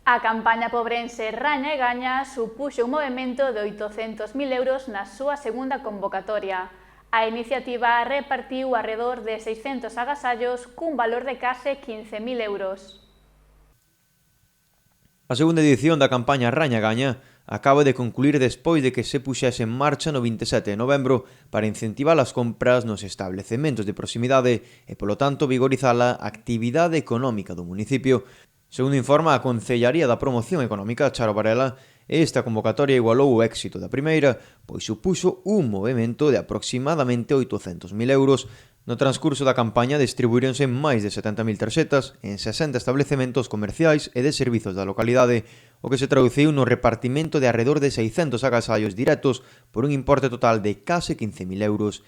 A campaña pobrense Raña e Gaña supuxo un movemento de 800.000 euros na súa segunda convocatoria. A iniciativa repartiu arredor de 600 agasallos cun valor de case 15.000 euros. A segunda edición da campaña Raña Gaña acaba de concluir despois de que se puxese en marcha no 27 de novembro para incentivar as compras nos establecementos de proximidade e, polo tanto, vigorizar a actividade económica do municipio. Segundo informa a Concellaría da Promoción Económica, Charo Varela, esta convocatoria igualou o éxito da primeira, pois supuxo un movemento de aproximadamente 800.000 euros. No transcurso da campaña distribuíronse máis de 70.000 tarxetas en 60 establecementos comerciais e de servizos da localidade, o que se traduciu no repartimento de arredor de 600 agasallos directos por un importe total de case 15.000 euros.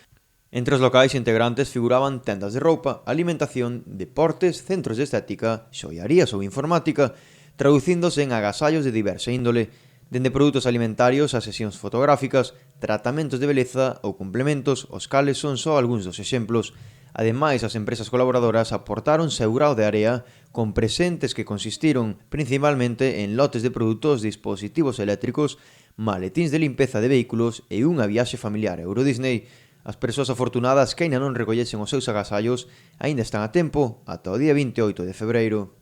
Entre os locais integrantes figuraban tendas de roupa, alimentación, deportes, centros de estética, xoiarías ou informática, traducíndose en agasallos de diversa índole, dende produtos alimentarios a sesións fotográficas, tratamentos de beleza ou complementos, os cales son só algúns dos exemplos. Ademais, as empresas colaboradoras aportaron seu grao de area con presentes que consistiron principalmente en lotes de produtos, dispositivos eléctricos, maletíns de limpeza de vehículos e unha viaxe familiar a Euro Disney. As persoas afortunadas que aínda non recollesen os seus agasallos aínda están a tempo ata o día 28 de febreiro.